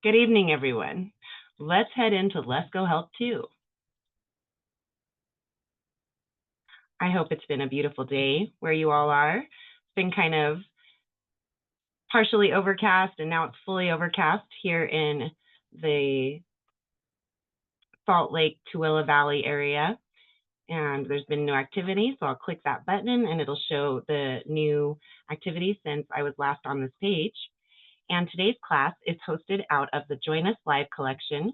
Good evening, everyone. Let's head into Lesko Help 2. I hope it's been a beautiful day where you all are. It's been kind of partially overcast, and now it's fully overcast here in the Salt Lake, Tooele Valley area. And there's been new activity, so I'll click that button and it'll show the new activity since I was last on this page. And today's class is hosted out of the Join Us Live collection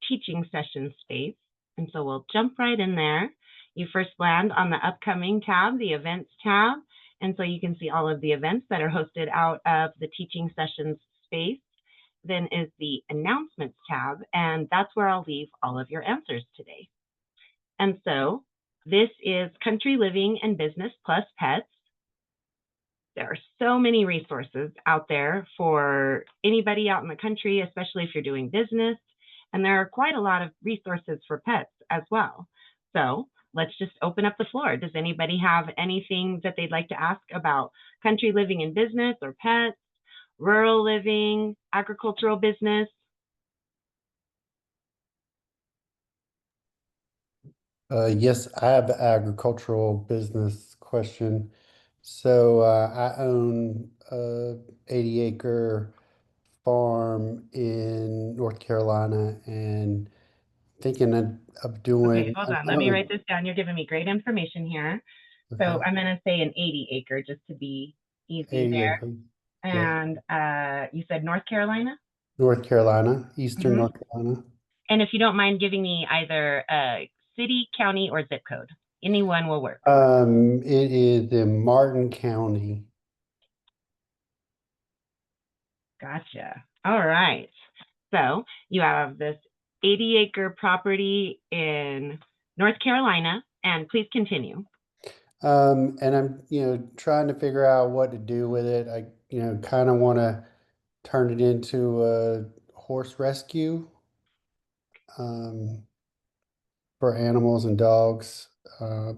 teaching session space. And so we'll jump right in there. You first land on the upcoming tab, the events tab. And so you can see all of the events that are hosted out of the teaching sessions space. Then is the announcements tab, and that's where I'll leave all of your answers today. And so this is Country Living and Business plus Pets. There are so many resources out there for anybody out in the country, especially if you're doing business. And there are quite a lot of resources for pets as well. So let's just open up the floor. Does anybody have anything that they'd like to ask about country living and business or pets, rural living, agricultural business? Yes, I have an agricultural business question. So I own a 80-acre farm in North Carolina and thinking of Okay, doing, hold I on. Let me don't write this down. You're giving me great information here. So know, I'm going to say an 80 acre just to be easy 80 there. acres. Yep. And you said North Carolina? North Carolina, Eastern Mm-hmm. North Carolina. And if you don't mind giving me either a city, county, or zip code, anyone will work. It is in Martin County. Gotcha. All right. So you have this 80-acre property in North Carolina, and please continue. And I'm, trying to figure out what to do with it. I, kind of want to turn it into a horse rescue um, for animals and dogs. So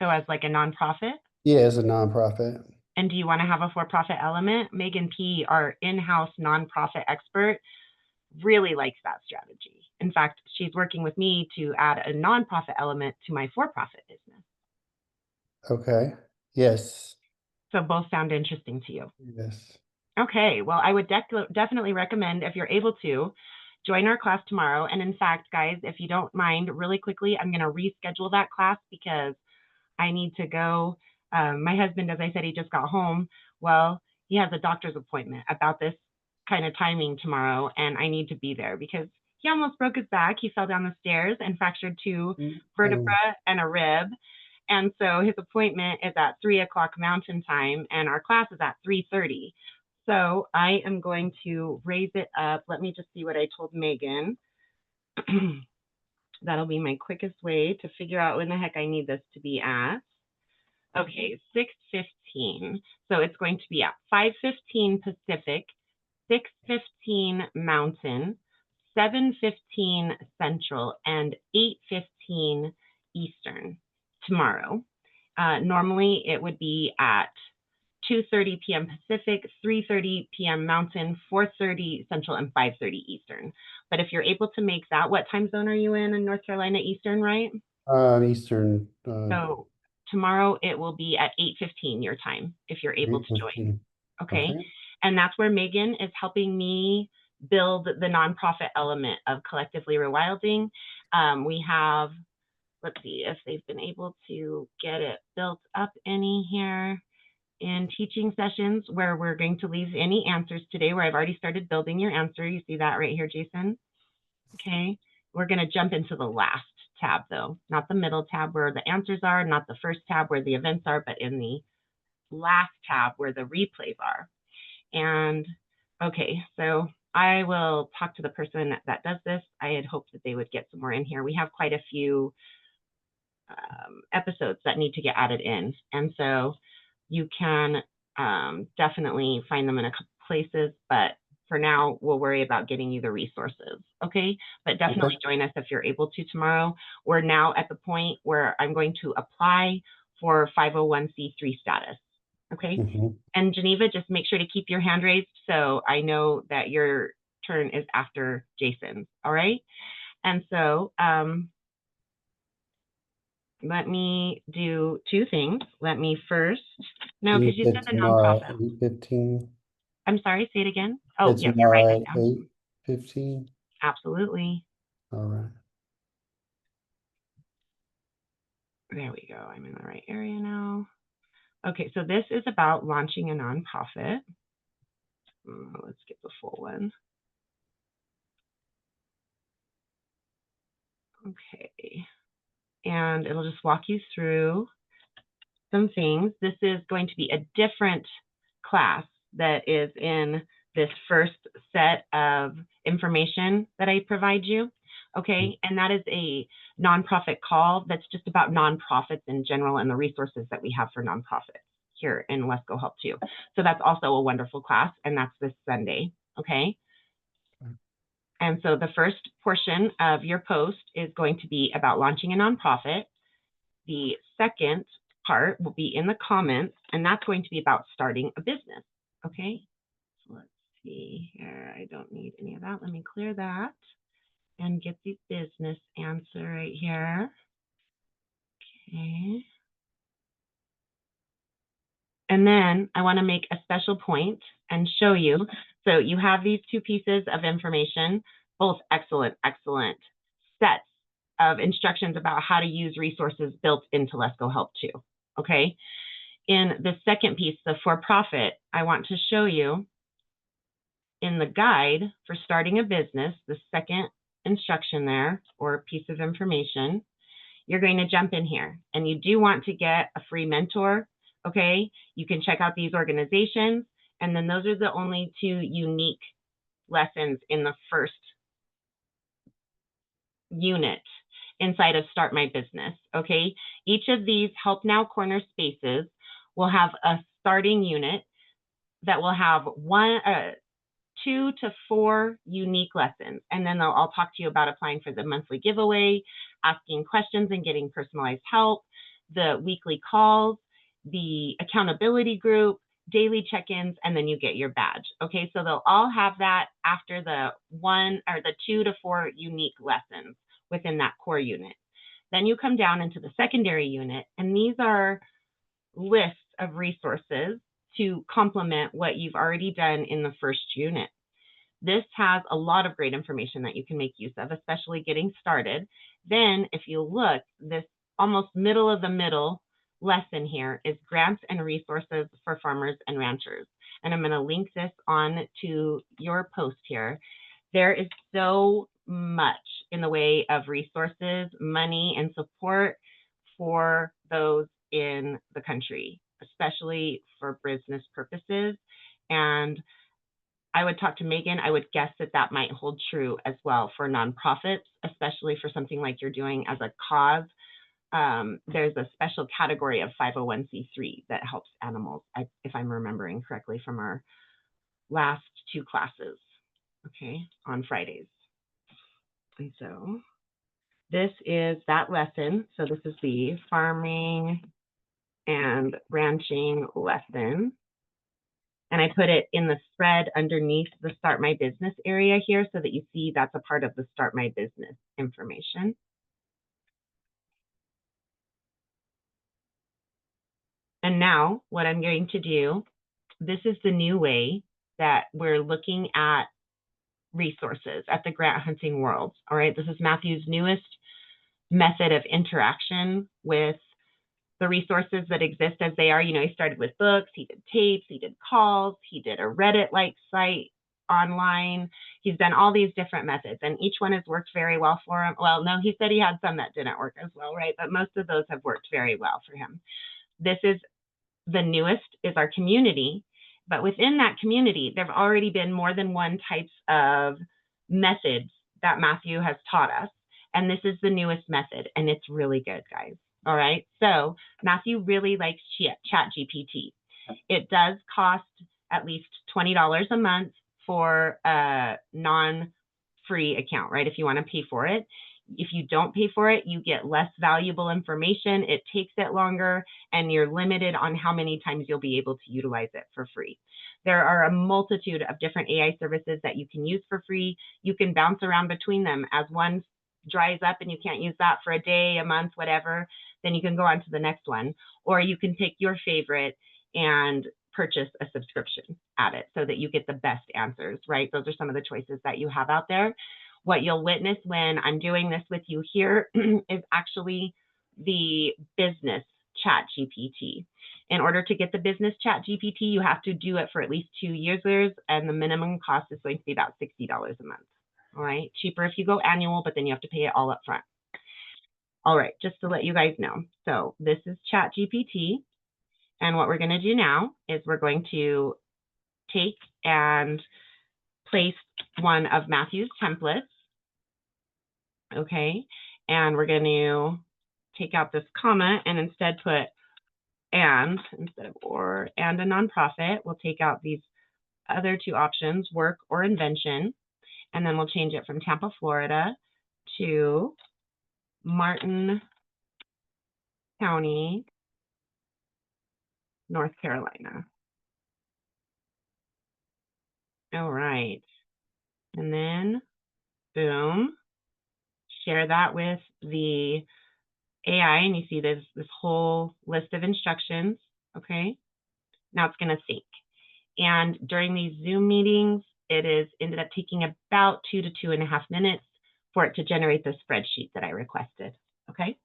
as like a nonprofit. Yeah, as a nonprofit. And do you want to have a for-profit element? Megan P., our in-house nonprofit expert, really likes that strategy. In fact, she's working with me to add a nonprofit element to my for-profit business. Okay. Yes. So both sound interesting to you. Yes. Okay, well, I would definitely recommend, if you're able to, join our class tomorrow. And in fact, guys, if you don't mind, really quickly, I'm going to reschedule that class because I need to go. My husband, as I said, he just got home. Well, he has a doctor's appointment about this kind of timing tomorrow, and I need to be there because he almost broke his back. He fell down the stairs and fractured two vertebrae and a rib. And so his appointment is at 3 o'clock Mountain Time, and our class is at 3:30. So I am going to raise it up. Let me just see what I told Megan. That'll be my quickest way to figure out when the heck I need this to be at. Okay, 6:15. So it's going to be at 5:15 Pacific, 6:15 Mountain, 7:15 Central, and 8:15 Eastern tomorrow. Normally it would be at 2:30 p.m. Pacific, 3:30 p.m. Mountain, 4:30 Central, and 5:30 Eastern. But if you're able to make that, what time zone are you in North Carolina? Eastern, right? Eastern. So tomorrow it will be at 8:15 your time if you're able to join. 8:15. Okay. Okay. And that's where Megan is helping me build the nonprofit element of Collectively Rewilding. We have, let's see if they've been able to get it built up any here in teaching sessions where we're going to leave any answers today, where I've already started building your answer. You see that right here, Jason? Okay. We're going to jump into the last tab though, not the middle tab where the answers are, not the first tab where the events are, but in the last tab where the replays are. And okay, so I will talk to the person that does this. I had hoped that they would get some more in here. We have quite a few episodes that need to get added in. And so you can definitely find them in a couple places, but for now, we'll worry about getting you the resources, okay? But definitely join us if you're able to tomorrow. We're now at the point where I'm going to apply for 501c3 status, okay? And Geneva, just make sure to keep your hand raised so I know that you're turn is after Jason's. All right. And so let me do two things. Let me first, no, because you said the tomorrow nonprofit. at 8:15. I'm sorry, say it again. Oh, It's yep, you're tomorrow writing at it down. 8:15. Absolutely. All right. There we go. I'm in the right area now. Okay, so this is about launching a nonprofit. Let's get the full one. Okay, and it'll just walk you through some things. This is going to be a different class that is in this first set of information that I provide you. Okay, and that is a nonprofit call that's just about nonprofits in general and the resources that we have for nonprofits here in Lesko Help too. So that's also a wonderful class, and that's this Sunday. Okay. And so the first portion of your post is going to be about launching a nonprofit. The second part will be in the comments, and that's going to be about starting a business. Okay. So let's see here. I don't need any of that. Let me clear that and get the business answer right here. Okay. And then I want to make a special point and show you. So you have these two pieces of information, both excellent sets of instructions about how to use resources built into Lesko Help too. Okay. In the second piece, the for-profit, I want to show you in the guide for starting a business, the second instruction there or piece of information, you're going to jump in here and you do want to get a free mentor. Okay, you can check out these organizations, and then those are the only two unique lessons in the first unit inside of Start My Business. Okay, each of these Help Now Corner spaces will have a starting unit that will have 2 to 4 unique lessons, and then I'll talk to you about applying for the monthly giveaway, asking questions and getting personalized help, the weekly calls, the accountability group, daily check-ins, and then you get your badge. Okay, so they'll all have that after the 2 to 4 unique lessons within that core unit. Then you come down into the secondary unit, and these are lists of resources to complement what you've already done in the first unit. This has a lot of great information that you can make use of, especially getting started. Then if you look, this almost middle of the middle lesson here is grants and resources for farmers and ranchers. And I'm going to link this on to your post here. There is so much in the way of resources, money, and support for those in the country, especially for business purposes. And I would talk to Megan. I would guess that that might hold true as well for nonprofits, especially for something like you're doing as a cause. There's a special category of 501c3 that helps animals, if I'm remembering correctly from our last 2 classes, okay, on Fridays. And so this is that lesson. So this is the farming and ranching lesson. And I put it in the spread underneath the Start My Business area here so that you see that's a part of the Start My Business information. And now what I'm going to do, this is the new way that we're looking at resources at the grant hunting world. All right, this is Matthew's newest method of interaction with the resources that exist as they are. You know, he started with books, he did tapes, he did calls, he did a Reddit-like site online. He's done all these different methods, and each one has worked very well for him. Well, no, he said he had some that didn't work as well, right? But most of those have worked very well for him. This is the newest is our community, but within that community, there have already been more than one types of methods that Matthew has taught us. And this is the newest method, and it's really good, guys. All right, so Matthew really likes ChatGPT. It does cost at least $20 a month for a non-free account, right? If you want to pay for it. If you don't pay for it, you get less valuable information. It takes it longer, and you're limited on how many times you'll be able to utilize it for free. There are a multitude of different AI services that you can use for free. You can bounce around between them. As one dries up and you can't use that for a day, a month, whatever, then you can go on to the next one. Or you can take your favorite and purchase a subscription at it so that you get the best answers, right? Those are some of the choices that you have out there. What you'll witness when I'm doing this with you here is actually the business chat GPT. In order to get the business chat GPT, you have to do it for at least 2 users, and the minimum cost is going to be about $60 a month. All right, cheaper if you go annual, but then you have to pay it all up front. All right, just to let you guys know. So this is chat GPT. And what we're going to do now is we're going to take and place one of Matthew's templates. Okay, and we're going to take out this comma and instead put and instead of or and a nonprofit. We'll take out these other two options, work or invention, and then we'll change it from Tampa, Florida to Martin County, North Carolina. All right, and then boom, share that with the AI, and you see this whole list of instructions. Okay, now it's going to sync. And during these Zoom meetings, it is ended up taking about 2 to 2.5 minutes for it to generate the spreadsheet that I requested. Okay.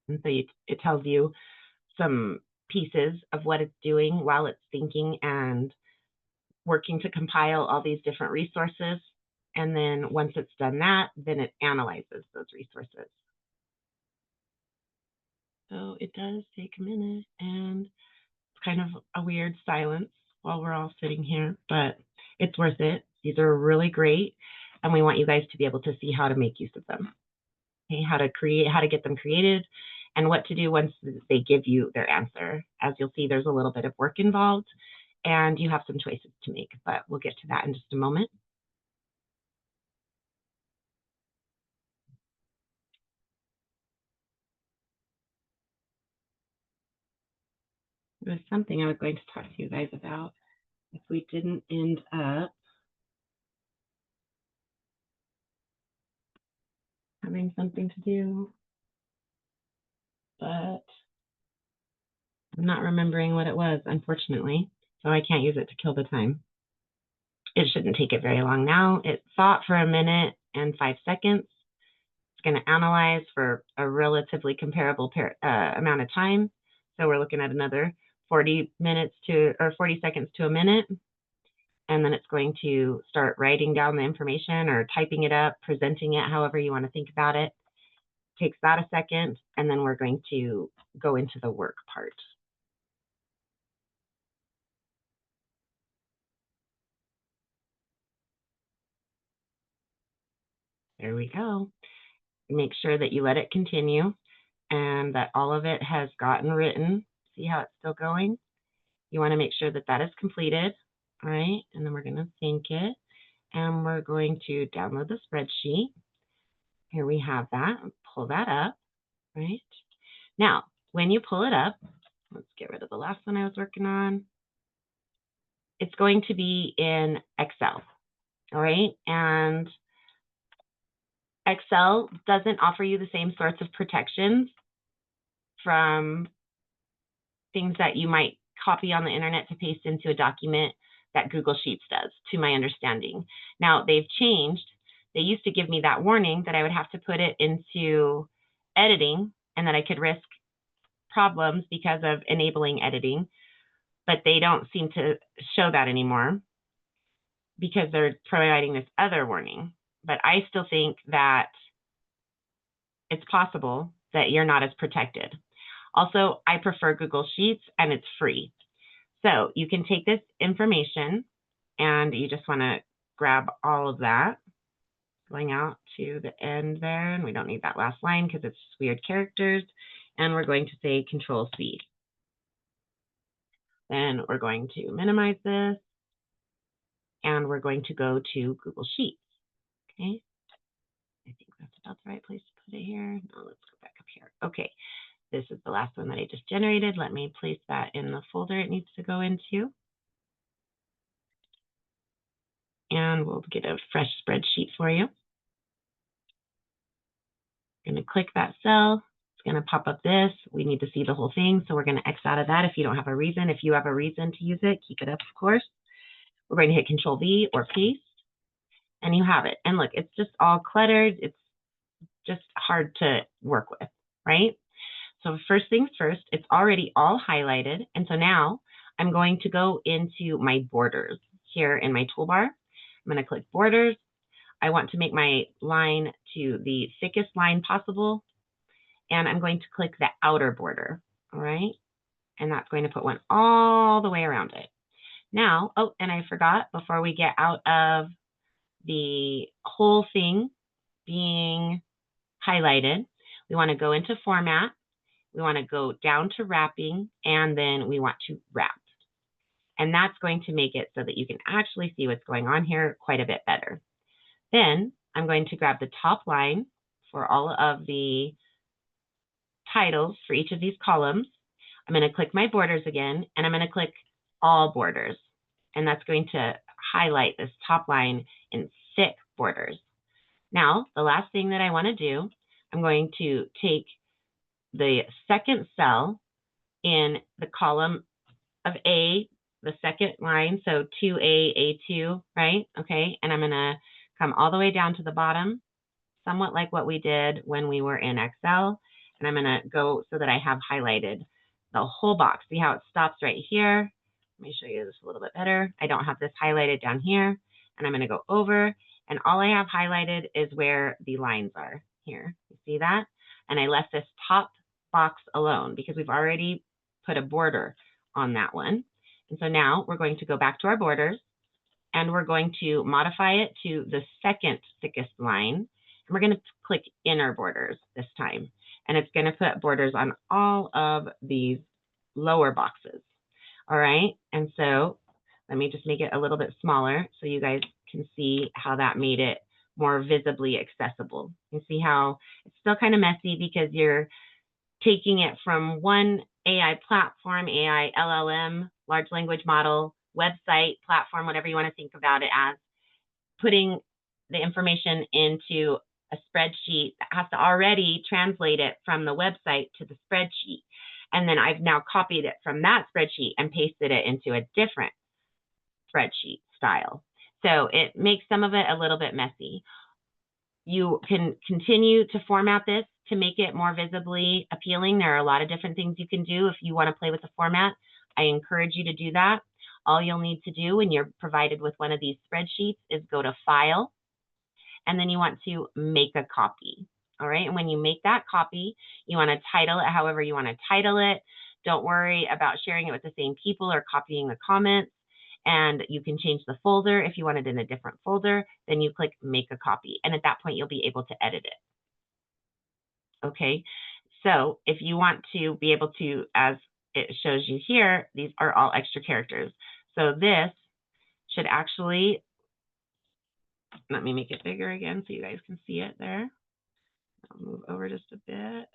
And so it tells you some pieces of what it's doing while it's thinking and working to compile all these different resources. And then once it's done that, then it analyzes those resources. So it does take a minute, and it's kind of a weird silence while we're all sitting here, but it's worth it. These are really great, and we want you guys to be able to see how to make use of them. Okay, how to get them created, and what to do once they give you their answer. As you'll see, there's a little bit of work involved, and you have some choices to make, but we'll get to that in just a moment. There was something I was going to talk to you guys about if we didn't end up having something to do, but I'm not remembering what it was, unfortunately, so I can't use it to kill the time. It shouldn't take it very long now. It thought for 1 minute and 5 seconds. It's going to analyze for a relatively comparable amount of time. So we're looking at another 40 seconds to 1 minute. And then it's going to start writing down the information or typing it up, presenting it, however you want to think about it. Takes that a second, and then we're going to go into the work part. There we go. Make sure that you let it continue and that all of it has gotten written. See how it's still going? You want to make sure that that is completed. All right, and then we're going to sync it, and we're going to download the spreadsheet. Here we have that. Pull that up, right? Now, when you pull it up, let's get rid of the last one I was working on. It's going to be in Excel, all right? And Excel doesn't offer you the same sorts of protections from things that you might copy on the internet to paste into a document that Google Sheets does, to my understanding. Now, they've changed. They used to give me that warning that I would have to put it into editing and that I could risk problems because of enabling editing, but they don't seem to show that anymore because they're providing this other warning. But I still think that it's possible that you're not as protected. Also, I prefer Google Sheets, and it's free. So you can take this information and you just want to grab all of that, going out to the end there, and we don't need that last line because it's weird characters, and we're going to say Control-C. Then we're going to minimize this, and we're going to go to Google Sheets. Okay. I think that's about the right place to put it here. No, let's go back up here. Okay. This is the last one that I just generated. Let me place that in the folder it needs to go into. And we'll get a fresh spreadsheet for you. I'm going to click that cell. It's going to pop up this. We need to see the whole thing, so we're going to X out of that if you don't have a reason. If you have a reason to use it, keep it up, of course. We're going to hit Control V or paste, and you have it. And look, it's just all cluttered. It's just hard to work with, right? So first things first, it's already all highlighted. And so now I'm going to go into my borders here in my toolbar. I'm going to click borders. I want to make my line to the thickest line possible. And I'm going to click the outer border. All right. And that's going to put one all the way around it. Now, oh, and I forgot, before we get out of the whole thing being highlighted, we want to go into format. We want to go down to wrapping, and then we want to wrap. And that's going to make it so that you can actually see what's going on here quite a bit better. Then I'm going to grab the top line for all of the titles for each of these columns. I'm going to click my borders again, and I'm going to click all borders. And that's going to highlight this top line in thick borders. Now, the last thing that I want to do, I'm going to take the second cell in the column of A, the second line, so 2A, A2, right? Okay, and I'm going to come all the way down to the bottom, somewhat like what we did when we were in Excel, and I'm going to go so that I have highlighted the whole box. See how it stops right here? Let me show you this a little bit better. I don't have this highlighted down here, and I'm going to go over, and all I have highlighted is where the lines are here. You see that? And I left this top box alone because we've already put a border on that one. And so now we're going to go back to our borders, and we're going to modify it to the second thickest line. And we're going to click inner borders this time. And it's going to put borders on all of these lower boxes. All right. And so let me just make it a little bit smaller so you guys can see how that made it more visibly accessible. You see how it's still kind of messy because you're taking it from one AI platform, AI LLM, large language model, website, platform, whatever you want to think about it as, putting the information into a spreadsheet that has to already translate it from the website to the spreadsheet. And then I've now copied it from that spreadsheet and pasted it into a different spreadsheet style. So it makes some of it a little bit messy. You can continue to format this to make it more visibly appealing. There are a lot of different things you can do if you want to play with the format. I encourage you to do that. All you'll need to do when you're provided with one of these spreadsheets is go to File, and then you want to make a copy. All right, and when you make that copy, you want to title it however you want to title it. Don't worry about sharing it with the same people or copying the comments. And you can change the folder if you want it in a different folder. Then you click Make a Copy, and at that point, you'll be able to edit it. Okay, so if you want to be able to, as it shows you here, these are all extra characters. So this should actually, let me make it bigger again so you guys can see it there. I'll move over just a bit.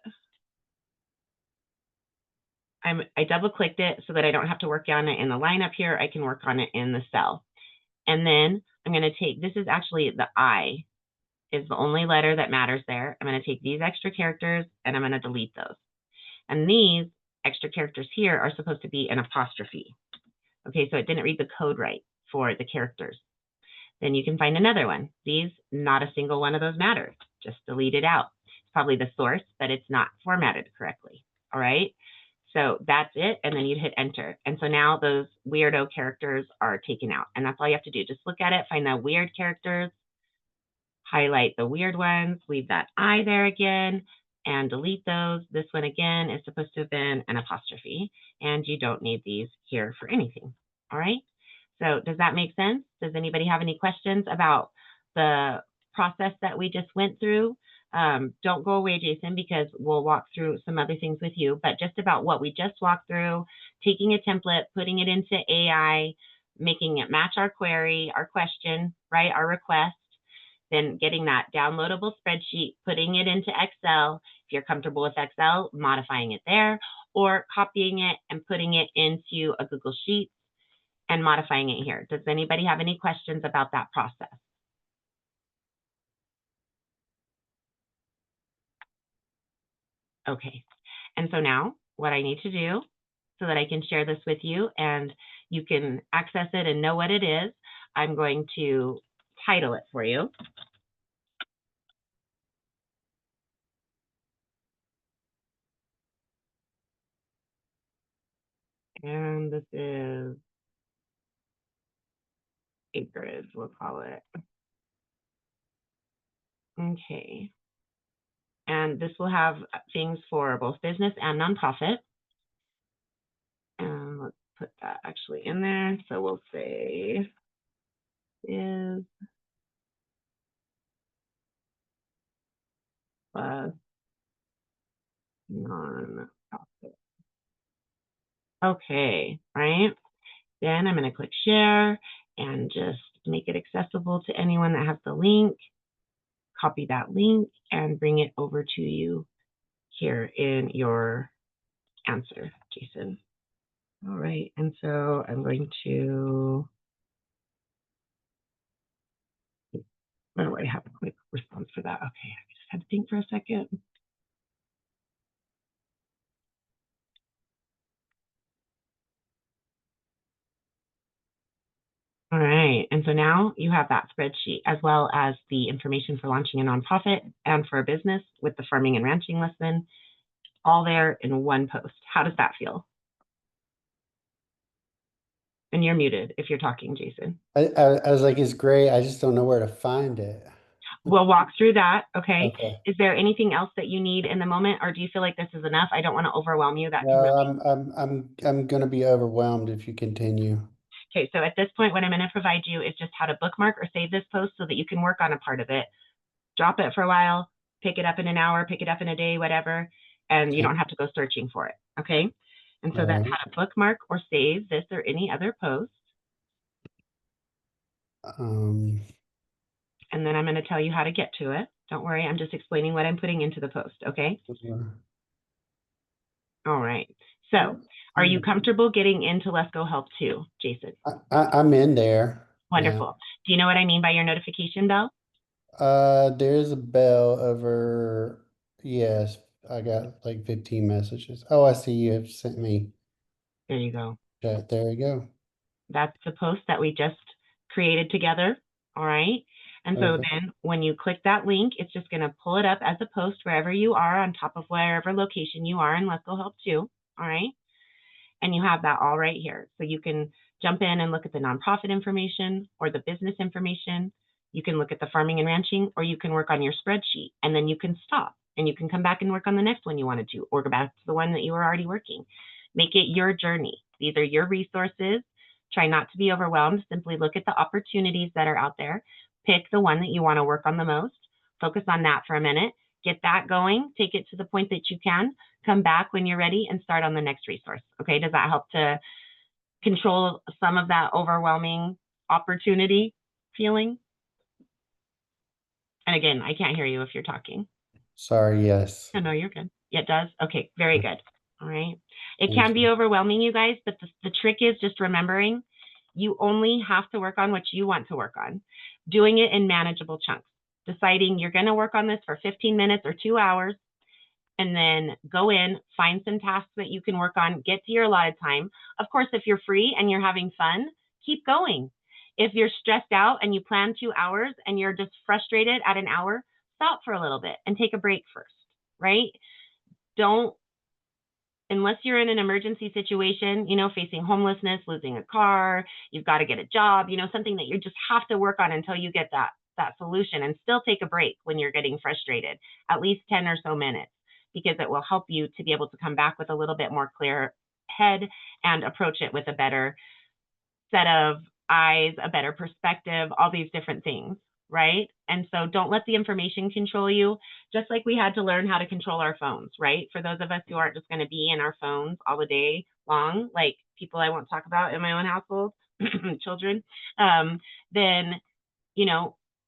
I double clicked it so that I don't have to work on it in the line up here. I can work on it in the cell. And then I'm going to take, this is actually the I is the only letter that matters there. I'm going to take these extra characters and I'm going to delete those. And these extra characters here are supposed to be an apostrophe. Okay, so it didn't read the code right for the characters. Then you can find another one. These, not a single one of those matters. Just delete it out. It's probably the source, but it's not formatted correctly. All right, so that's it. And then you'd hit enter. And so now those weirdo characters are taken out. And that's all you have to do. Just look at it, find the weird characters, highlight the weird ones, leave that I there again, and delete those. This one again is supposed to have been an apostrophe, and you don't need these here for anything. All right, so does that make sense? Does anybody have any questions about the process that we just went through? Don't go away, Jason, because we'll walk through some other things with you, but just about what we just walked through, taking a template, putting it into AI, making it match our query, our question, right, our request, then getting that downloadable spreadsheet, putting it into Excel. If you're comfortable with Excel, modifying it there, or copying it and putting it into a Google Sheet and modifying it here. Does anybody have any questions about that process? Okay, and so now what I need to do so that I can share this with you and you can access it and know what it is, I'm going to title it for you. And this is Acreage, we'll call it. Okay. And this will have things for both business and nonprofit. And let's put that actually in there. So we'll say is plus nonprofit. Okay, right? Then I'm going to click share and just make it accessible to anyone that has the link. Copy that link and bring it over to you here in your answer, Jason. All right, and so I'm going to, where do I have a quick response for that? Okay, I just had to think for a second. All right, and so now you have that spreadsheet as well as the information for launching a nonprofit and for a business with the farming and ranching lesson, all there in one post. How does that feel? And you're muted if you're talking, Jason. I was like, it's great. I just don't know where to find it. We'll walk through that, okay? Okay. Is there anything else that you need in the moment, or do you feel like this is enough? I don't want to overwhelm you. That can No, really... I'm gonna be overwhelmed if you continue. Okay, so at this point, what I'm going to provide you is just how to bookmark or save this post so that you can work on a part of it. Drop it for a while, pick it up in an hour, pick it up in a day, whatever, and you Okay. don't have to go searching for it, okay? And so All that's right. how to bookmark or save this or any other post. And then I'm going to tell you how to get to it. Don't worry, I'm just explaining what I'm putting into the post, okay? All right. So are you comfortable getting into Lesko Help 2, Jason? I'm in there now. Wonderful. Do you know what I mean by your notification bell? There's a bell over. Yes, I got like 15 messages. Oh, I see you have sent me. There you go. There you go. That's the post that we just created together. All right. And so Okay. then when you click that link, it's just going to pull it up as a post wherever you are on top of wherever location you are in Lesko Help 2. All right. And you have that all right here. So you can jump in and look at the nonprofit information or the business information. You can look at the farming and ranching, or you can work on your spreadsheet, and then you can stop and you can come back and work on the next one you wanted to, or go back to the one that you were already working. Make it your journey. These are your resources. Try not to be overwhelmed. Simply look at the opportunities that are out there. Pick the one that you want to work on the most. Focus on that for a minute. Get that going. Take it to the point that you can. Come back when you're ready and start on the next resource. Okay, does that help to control some of that overwhelming opportunity feeling? And again, I can't hear you if you're talking. Sorry, yes. Oh, no, you're good. Yeah, it does? Okay, very good. All right. It Thank can be you. overwhelming, you guys, but the trick is just remembering you only have to work on what you want to work on, doing it in manageable chunks, deciding you're going to work on this for 15 minutes or 2 hours, and then go in, find some tasks that you can work on, get to your allotted time. Of course, if you're free and you're having fun, keep going. If you're stressed out and you plan 2 hours and you're just frustrated at an hour, stop for a little bit and take a break first, right? Don't, unless you're in an emergency situation, facing homelessness, losing a car, you've got to get a job, something that you just have to work on until you get that solution, and still take a break when you're getting frustrated, at least 10 or so minutes, because it will help you to be able to come back with a little bit more clear head and approach it with a better set of eyes, a better perspective, all these different things, right? And so don't let the information control you, just like we had to learn how to control our phones, right? For those of us who aren't just going to be in our phones all the day long, like people I won't talk about in my own household, children, then,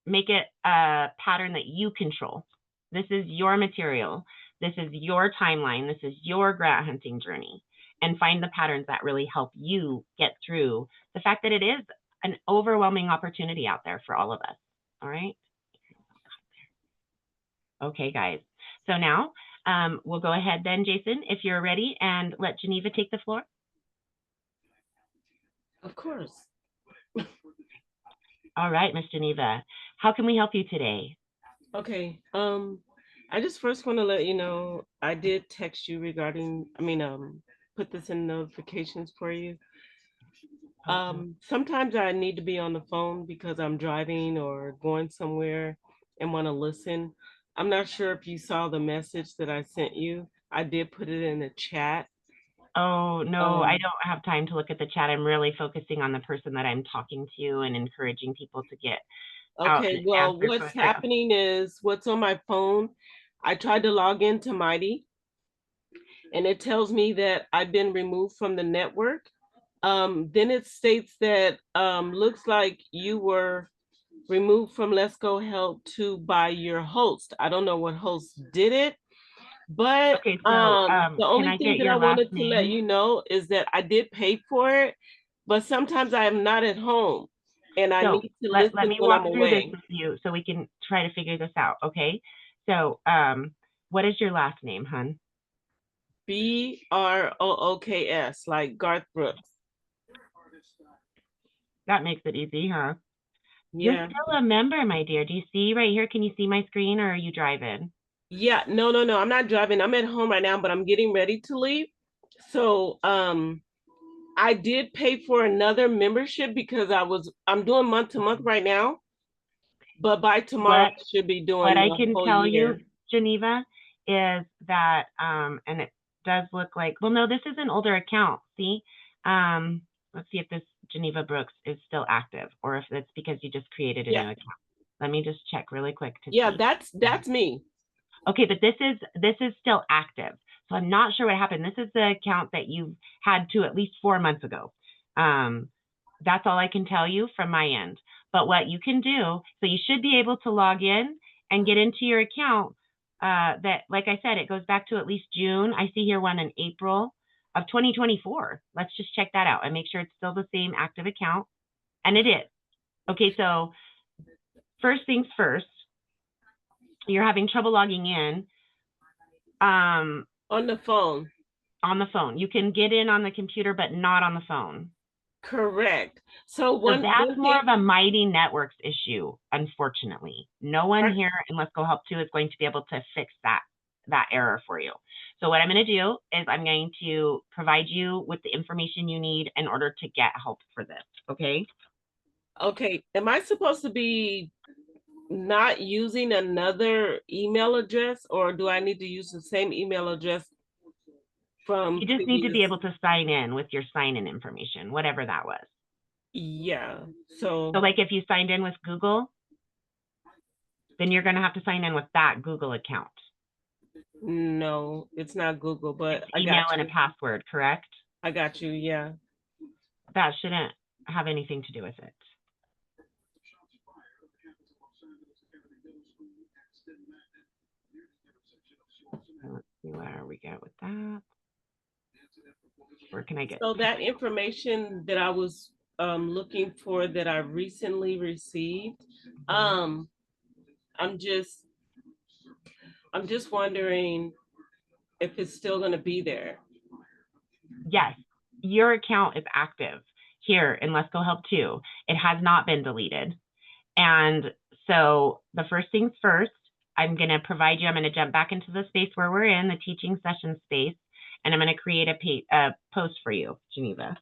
make it a pattern that you control. This is your material. This is your timeline. This is your grant hunting journey. And find the patterns that really help you get through the fact that it is an overwhelming opportunity out there for all of us. All right. Okay, guys. So now we'll go ahead then, Jason, if you're ready, and let Geneva take the floor. Of course. All right, Miss Geneva, how can we help you today? Okay. I just first want to let you know I did text you regarding, put this in notifications for you. Sometimes I need to be on the phone because I'm driving or going somewhere and want to listen. I'm not sure if you saw the message that I sent you. I did put it in the chat. Oh, no, I don't have time to look at the chat. I'm really focusing on the person that I'm talking to and encouraging people to get out. Okay, well, what's happening is what's on my phone. I tried to log into Mighty and it tells me that I've been removed from the network. Then it states that looks like you were removed from Lesko Help 2 by your host. I don't know what host did it, but okay, so, the only thing that I wanted to let you know is that I did pay for it, but sometimes I am not at home and I need to listen let me when walk I'm through away. this with you so we can try to figure this out, okay? So what is your last name, hun? Brooks, like Garth Brooks. That makes it easy, huh? Yeah. You're still a member, my dear. Do you see right here? Can you see my screen, or are you driving? Yeah, no, I'm not driving. I'm at home right now, but I'm getting ready to leave. So I did pay for another membership because I'm doing month to month right now. But by tomorrow, I should be doing what I the can whole tell year. you, Geneva, is that and it does look like, well, no, this is an older account. See, let's see if this Geneva Brooks is still active, or if it's because you just created a new account. Let me just check really quick to see. That's me. Okay, but this is still active. So I'm not sure what happened. This is the account that you had to at least 4 months ago. That's all I can tell you from my end. But what you can do, so you should be able to log in and get into your account that, like I said, it goes back to at least June. I see here one in April of 2024. Let's just check that out and make sure it's still the same active account. And it is. Okay, so first things first, you're having trouble logging in. On the phone. On the phone. You can get in on the computer, but not on the phone. Correct. So that's more of a Mighty Networks issue, unfortunately. No one here in Let's Go Help 2 is going to be able to fix that error for you. So what I'm going to do is I'm going to provide you with the information you need in order to get help for this, okay? Okay. Am I supposed to be not using another email address, or do I need to use the same email address from You just need to be able to sign in with your sign-in information, whatever that was. Yeah. So like if you signed in with Google, then you're going to have to sign in with that Google account. No, it's not Google, but it's email and a password, correct? I got you, yeah. That shouldn't have anything to do with it. Let's see where we go with that. Where can I get? So that information that I was looking for that I recently received, I'm just wondering if it's still going to be there. Yes, your account is active here in Let's Go Help 2. It has not been deleted. And so the first things first, I'm going to provide you, I'm going to jump back into the space where we're in, the teaching session space, and I'm going to create a post for you, Geneva.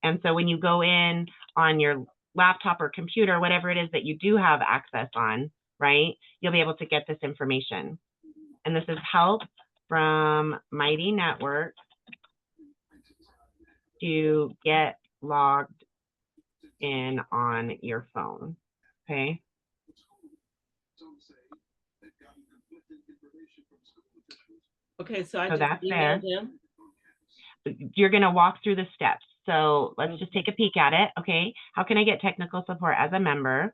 And so when you go in on your laptop or computer, whatever it is that you do have access on, right, you'll be able to get this information. And this is help from Mighty Network to get logged in on your phone, okay? Okay, so that's there. You're going to walk through the steps. So let's just take a peek at it, okay? How can I get technical support as a member?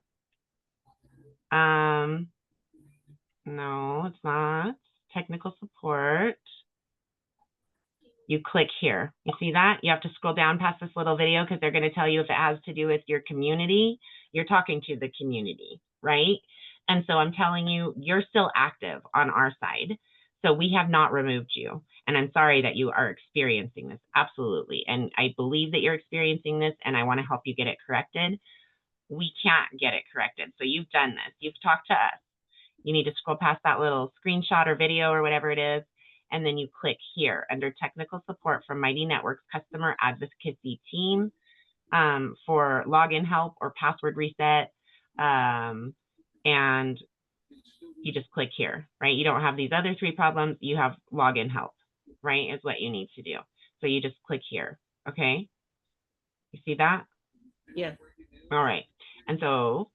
No, it's not. Technical support. You click here. You see that? You have to scroll down past this little video because they're going to tell you if it has to do with your community. You're talking to the community, right? And so I'm telling you, you're still active on our side. So we have not removed you. And I'm sorry that you are experiencing this. Absolutely. And I believe that you're experiencing this and I want to help you get it corrected. We can't get it corrected. So you've done this. You've talked to us. You need to scroll past that little screenshot or video or whatever it is. And then you click here under technical support from Mighty Networks customer advocacy team for login help or password reset. And you just click here, right? You don't have these other three problems. You have login help, right? Is what you need to do. So you just click here. Okay. You see that? Yeah. All right. And so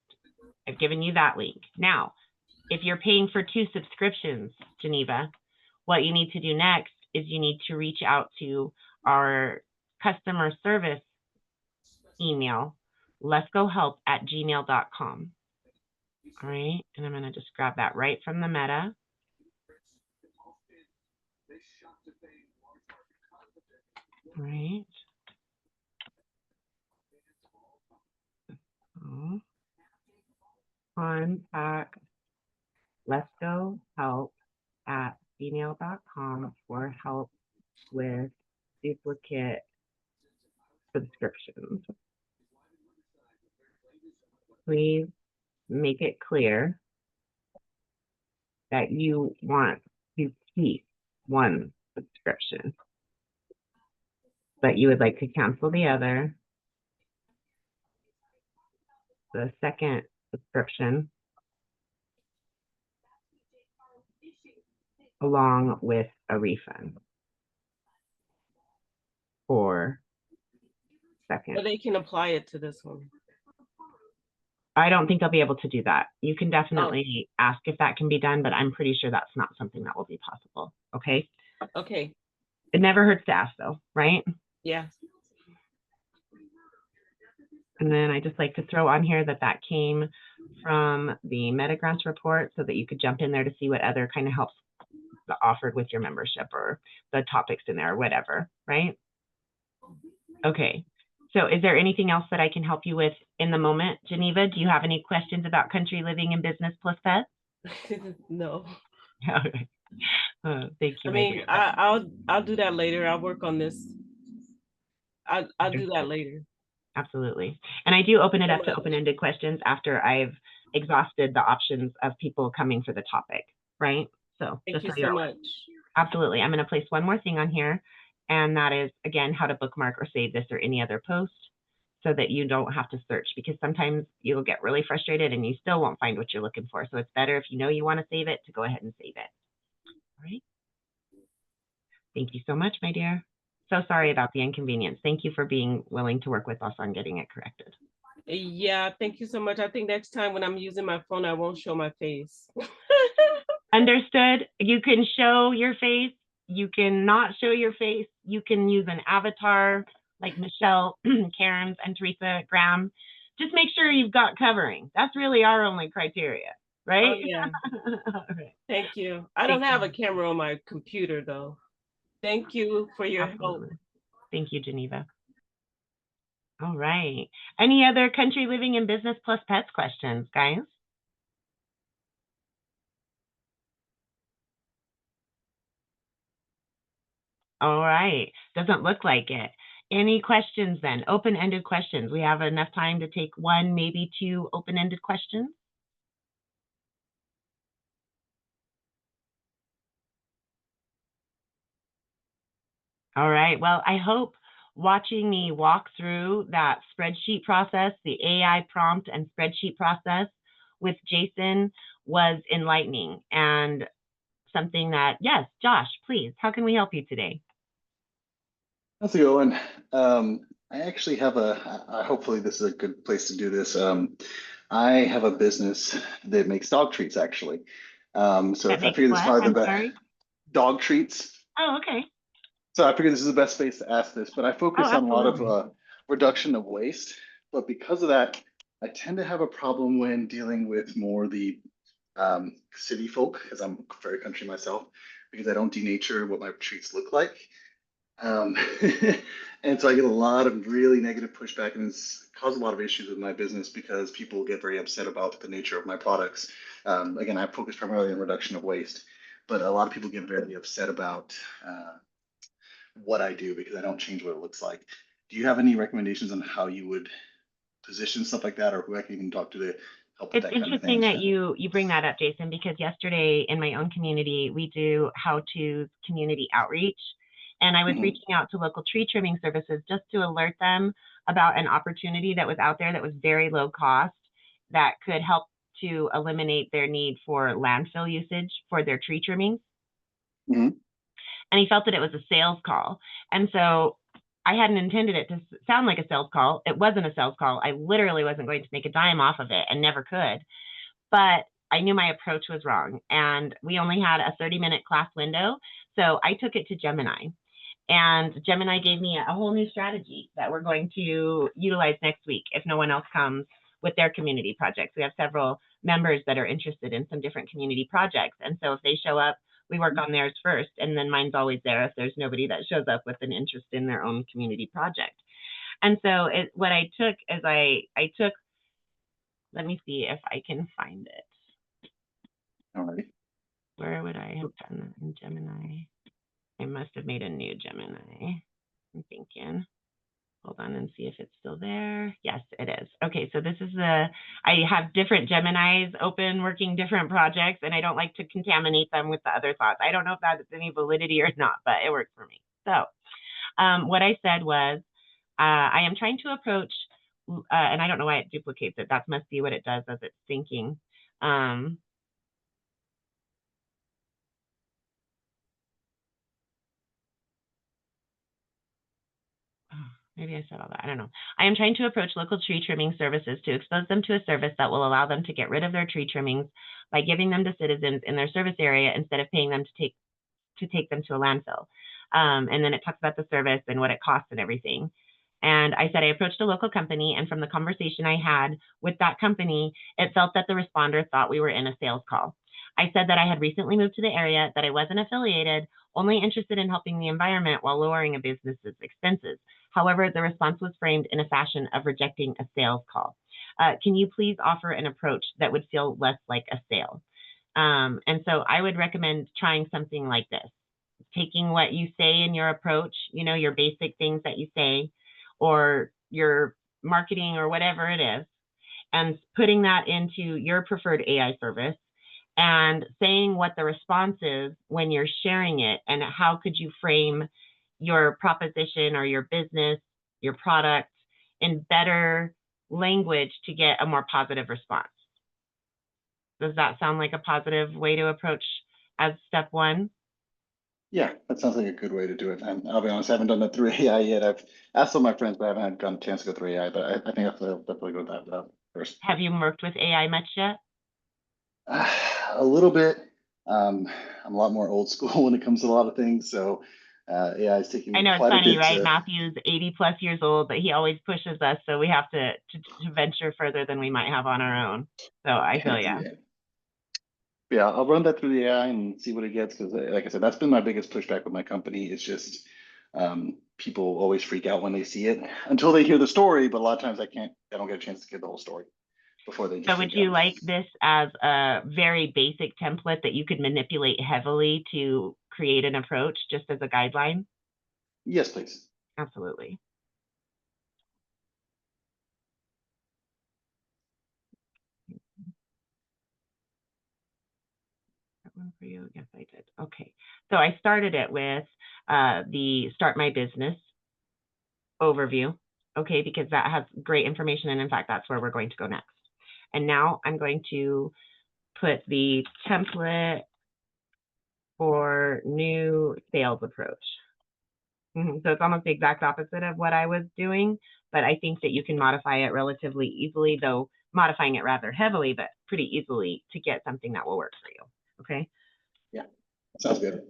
I've given you that link. Now, if you're paying for 2 subscriptions, Geneva, what you need to do next is you need to reach out to our customer service email, lescohelp@gmail.com. All right, and I'm going to just grab that right from the meta. All right. So, contact lescohelp@gmail.com for help with duplicate subscriptions. Please make it clear that you want to keep 1 subscription, but you would like to cancel the other. The second subscription along with a refund for second. So they can apply it to this one. I don't think I'll be able to do that. You can definitely ask if that can be done, but I'm pretty sure that's not something that will be possible. Okay. Okay. It never hurts to ask though, right? Yeah. And then I just like to throw on here that that came from the Meta Grants report so that you could jump in there to see what other kind of helps offered with your membership or the topics in there or whatever, right? Okay. So is there anything else that I can help you with in the moment? Geneva, do you have any questions about country living and business plus pets? No. Okay. Thank you. I mean, I'll do that later. I'll work on this. I'll do that later. Absolutely. And I do open it up to open-ended questions after I've exhausted the options of people coming for the topic, right? So thank you so much. Absolutely. I'm going to place one more thing on here, and that is, again, how to bookmark or save this or any other post so that you don't have to search, because sometimes you'll get really frustrated and you still won't find what you're looking for. So it's better if you know you want to save it to go ahead and save it. All right. Thank you so much, my dear. So sorry about the inconvenience. Thank you for being willing to work with us on getting it corrected. Yeah, thank you so much. I think next time when I'm using my phone, I won't show my face. Understood. You can show your face. You can not show your face. You can use an avatar like Michelle, Karen's, and Teresa Graham. Just make sure you've got covering. That's really our only criteria, right? Oh, yeah. Right. Thank you. I don't have a camera on my computer, though. Thank you for your help. Thank you, Geneva. All right. Any other country living and business plus pets questions, guys? All right. Doesn't look like it. Any questions then? Open-ended questions. We have enough time to take 1, maybe 2 open-ended questions. All right. Well, I hope watching me walk through that spreadsheet process, the AI prompt and spreadsheet process with Jason was enlightening and something that, yes, Josh, please, how can we help you today? How's it going? I actually have hopefully this is a good place to do this. I have a business that makes dog treats actually. So I figured this is probably the best. Dog treats. Oh, okay. So I figured this is the best space to ask this, but I focus on a lot of reduction of waste. But because of that, I tend to have a problem when dealing with more the city folk, because I'm very country myself, because I don't denature what my trees look like. Um, and so I get a lot of really negative pushback, and it's caused a lot of issues with my business because people get very upset about the nature of my products. Again, I focus primarily on reduction of waste, but a lot of people get very upset about what I do because I don't change what it looks like. Do you have any recommendations on how you would position stuff like that, or who I can even talk to help with It's that kind of interesting thing? that you bring that up, Jason, because yesterday in my own community, we do how-to community outreach. And I was Mhm. reaching out to local tree trimming services just to alert them about an opportunity that was out there that was very low cost that could help to eliminate their need for landfill usage for their tree trimming. Mhm. And he felt that it was a sales call. And so I hadn't intended it to sound like a sales call. It wasn't a sales call. I literally wasn't going to make a dime off of it and never could. But I knew my approach was wrong. And we only had a 30-minute class window. So I took it to Gemini. And Gemini gave me a whole new strategy that we're going to utilize next week if no one else comes with their community projects. We have several members that are interested in some different community projects. And so if they show up, we work on theirs first, and then mine's always there if there's nobody that shows up with an interest in their own community project. And so what I took is I took, let me see if I can find it. All right. Where would I have done that in Gemini? I must have made a new Gemini. I'm thinking. Hold on and see if it's still there. Yes, it is. Okay, so this is I have different Geminis open working different projects, and I don't like to contaminate them with the other thoughts. I don't know if that has any validity or not, but it worked for me. So what I said was, I am trying to approach, and I don't know why it duplicates it. That must be what it does as it's thinking. Maybe I said all that. I don't know. I am trying to approach local tree trimming services to expose them to a service that will allow them to get rid of their tree trimmings by giving them to citizens in their service area instead of paying them to take them to a landfill. And then it talks about the service and what it costs and everything. And I said I approached a local company, and from the conversation I had with that company, it felt that the responder thought we were in a sales call. I said that I had recently moved to the area, that I wasn't affiliated, only interested in helping the environment while lowering a business's expenses. However, the response was framed in a fashion of rejecting a sales call. Can you please offer an approach that would feel less like a sale? And so I would recommend trying something like this. Taking what you say in your approach, your basic things that you say, or your marketing or whatever it is, and putting that into your preferred AI service and saying what the response is when you're sharing it, and how could you frame your proposition or your business, your product in better language to get a more positive response. Does that sound like a positive way to approach as step one? Yeah, that sounds like a good way to do it. And I'll be honest, I haven't done that through AI yet. I've asked some of my friends, but I haven't had gotten a chance to go through AI. But I think I'll definitely go that route first. Have you worked with AI much yet? A little bit. I'm a lot more old school when it comes to a lot of things. So AI is taking I me know it's quite a funny, bit right? to. Matthew's 80 plus years old, but he always pushes us, so we have to venture further than we might have on our own. So I feel yeah. Yeah, I'll run that through the AI and see what it gets. Because, like I said, that's been my biggest pushback with my company. It's just people always freak out when they see it until they hear the story. But a lot of times I don't get a chance to hear the whole story before they So just would freak you out. like this as a very basic template that you could manipulate heavily to create an approach just as a guideline? Yes, please. Absolutely. That one for you? Yes, I did. Okay. So I started it with the Start My Business overview, okay, because that has great information. And in fact, that's where we're going to go next. And now I'm going to put the template for new sales approach. So it's almost the exact opposite of what I was doing, but I think that you can modify it relatively easily, though modifying it rather heavily, but pretty easily to get something that will work for you. Okay. Yeah, sounds good.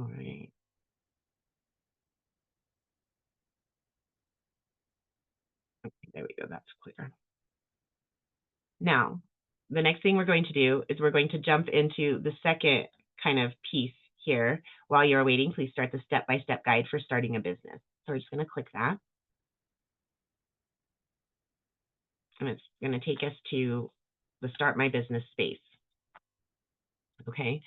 All right. Okay, there we go. That's clear. Now, the next thing we're going to do is we're going to jump into the second kind of piece here. While you're waiting, please start the step-by-step guide for starting a business. So we're just going to click that. And it's going to take us to the Start My Business space. Okay.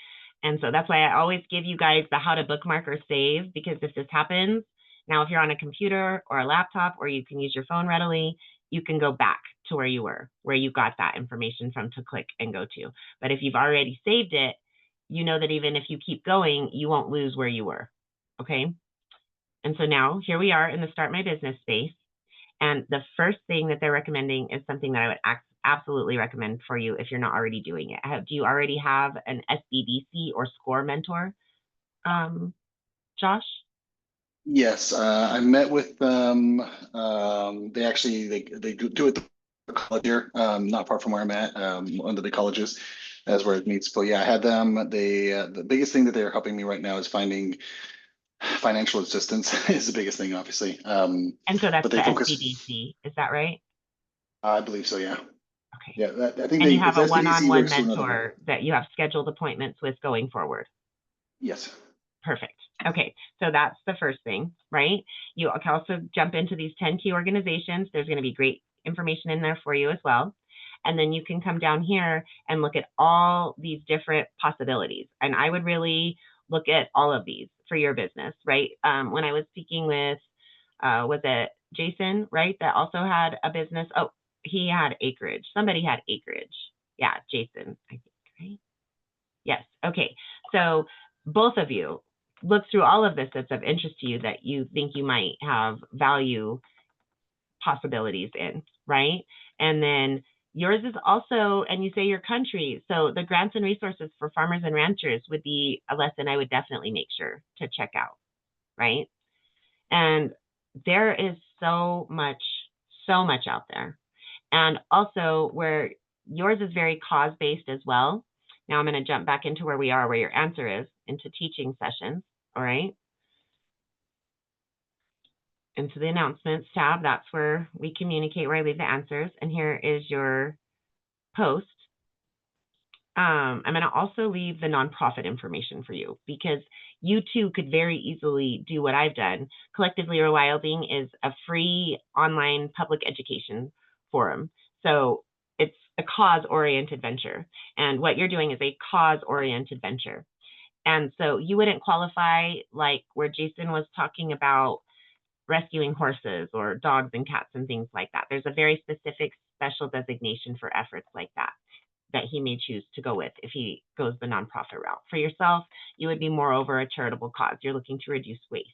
And so that's why I always give you guys the how to bookmark or save, because if this happens, now if you're on a computer or a laptop, or you can use your phone readily, you can go back to where you were, where you got that information from to click and go to. But if you've already saved it, you know that even if you keep going, you won't lose where you were. Okay. And so now here we are in the Start My Business space. And the first thing that they're recommending is something that I would absolutely recommend for you if you're not already doing it. Do you already have an SBDC or SCORE mentor, Josh? Yes, I met with them. They actually they do it the college here, not far from where I'm at, one of the colleges, as where it meets. But yeah, I had them. They the biggest thing that they're helping me right now is finding financial assistance is the biggest thing, obviously. And so that's but the they focus. SBDC, is that right? I believe so. Yeah. Okay. Yeah, I think and you have it's a SBDC one-on-one works through another mentor that you have scheduled appointments with going forward. Yes. Perfect. Okay, so that's the first thing, right? You can also jump into these 10 key organizations. There's going to be great information in there for you as well. And then you can come down here and look at all these different possibilities. And I would really look at all of these for your business, right? When I was speaking with, was it Jason, right? That also had a business. Oh, he had Acreage. Somebody had Acreage. Yeah, Jason, I think, right? Yes. Okay. So both of you look through all of this that's of interest to you that you think you might have value possibilities in, right? And then yours is also, and you say your country. So the grants and resources for farmers and ranchers would be a lesson I would definitely make sure to check out, right? And there is so much out there. And also where yours is very cause-based as well. Now I'm going to jump back into where we are, where your answer is, into teaching sessions. All right. Into the announcements tab. That's where we communicate, where I leave the answers. And here is your post. I'm going to also leave the nonprofit information for you, because you too could very easily do what I've done. Collectively Rewilding is a free online public education forum. So it's a cause-oriented venture. And what you're doing is a cause-oriented venture. And so you wouldn't qualify like where Jason was talking about rescuing horses or dogs and cats and things like that. There's a very specific special designation for efforts like that he may choose to go with if he goes the nonprofit route. For yourself, you would be more over a charitable cause. You're looking to reduce waste,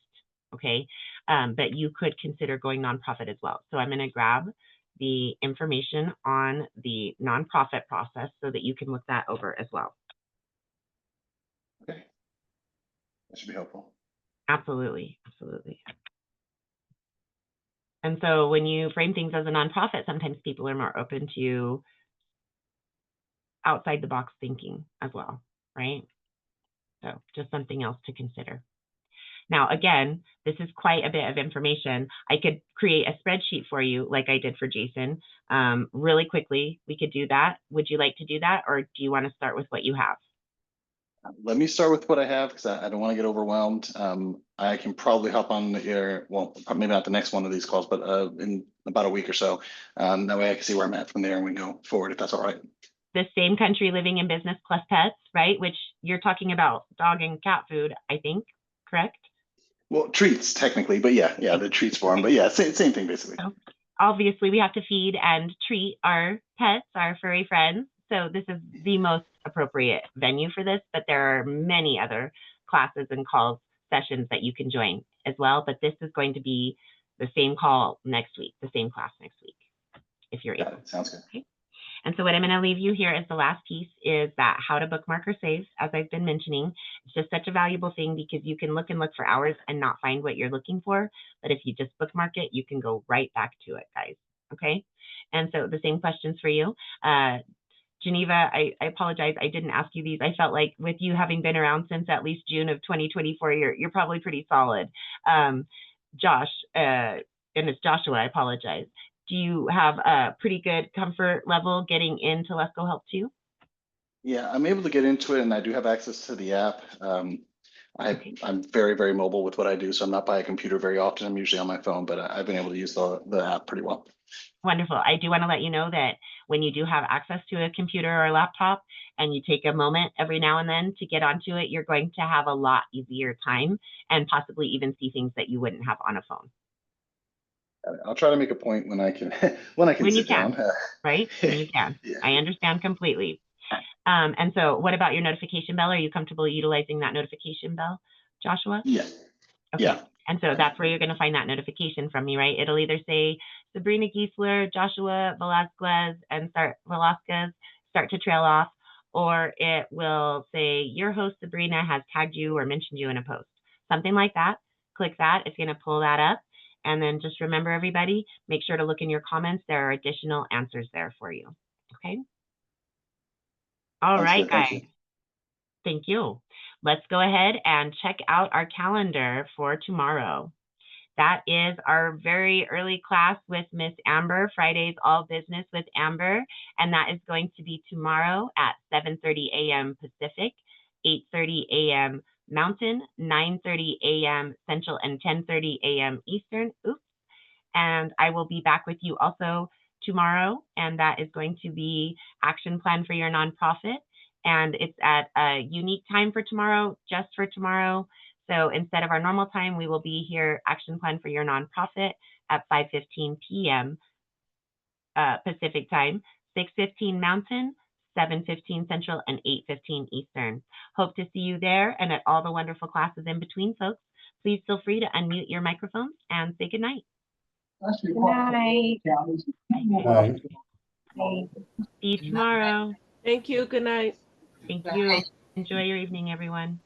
okay? But you could consider going nonprofit as well. So I'm going to grab the information on the nonprofit process so that you can look that over as well. Okay. That should be helpful. Absolutely, absolutely. And so when you frame things as a nonprofit, sometimes people are more open to outside the box thinking as well, right? So just something else to consider. Now, again, this is quite a bit of information. I could create a spreadsheet for you like I did for Jason really quickly. We could do that. Would you like to do that, or do you want to start with what you have? Let me start with what I have, because I don't want to get overwhelmed. I can probably hop on the air, well, maybe not the next one of these calls, but in about a week or so. That way I can see where I'm at from there and we can go forward, if that's all right. The same country, living in business plus pets, right? Which you're talking about dog and cat food, I think, correct? Well, treats technically, but yeah, the treats for them. But yeah, same thing basically. So obviously, we have to feed and treat our pets, our furry friends. So this is the most appropriate venue for this, but there are many other classes and calls sessions that you can join as well. But this is going to be the same call next week, the same class next week, if you're able. Sounds good. Okay. And so what I'm going to leave you here as the last piece is that how to bookmark or save, as I've been mentioning. It's just such a valuable thing because you can look for hours and not find what you're looking for. But if you just bookmark it, you can go right back to it, guys. Okay. And so the same questions for you. Geneva, I apologize. I didn't ask you these. I felt like with you having been around since at least June of 2024, you're probably pretty solid. Josh, and it's Joshua, I apologize. Do you have a pretty good comfort level getting into Lesko Help too? Yeah, I'm able to get into it and I do have access to the app. I'm very, very mobile with what I do, so I'm not by a computer very often. I'm usually on my phone, but I've been able to use the app pretty well. Wonderful. I do want to let you know that when you do have access to a computer or a laptop and you take a moment every now and then to get onto it, you're going to have a lot easier time and possibly even see things that you wouldn't have on a phone. I'll try to make a point when I can when I can When you sit can, down. right? When you can. Yeah. I understand completely. And so what about your notification bell? Are you comfortable utilizing that notification bell, Joshua? Yeah. Okay. Yeah. And so that's where you're going to find that notification from me, right? It'll either say Sabrina Giesler, Joshua Velasquez, and Velasquez start to trail off, or it will say your host Sabrina has tagged you or mentioned you in a post. Something like that. Click that. It's going to pull that up. And then just remember, everybody, make sure to look in your comments. There are additional answers there for you. Okay. All right, guys. Thank you. Let's go ahead and check out our calendar for tomorrow. That is our very early class with Miss Amber, Fridays All Business with Amber, and that is going to be tomorrow at 7:30 a.m. Pacific, 8:30 a.m. Mountain, 9:30 a.m. Central, and 10:30 a.m. Eastern. Oops. And I will be back with you also tomorrow, and that is going to be Action Plan for Your Nonprofit. And it's at a unique time for tomorrow, just for tomorrow. So instead of our normal time, we will be here, Action Plan for Your Nonprofit, at 5:15 p.m. Pacific time, 6:15 Mountain, 7:15 Central, and 8:15 Eastern. Hope to see you there and at all the wonderful classes in between, folks. Please feel free to unmute your microphones and say good night. Good night. Right. See you tomorrow. Thank you. Good night. Thank you. Enjoy your evening, everyone.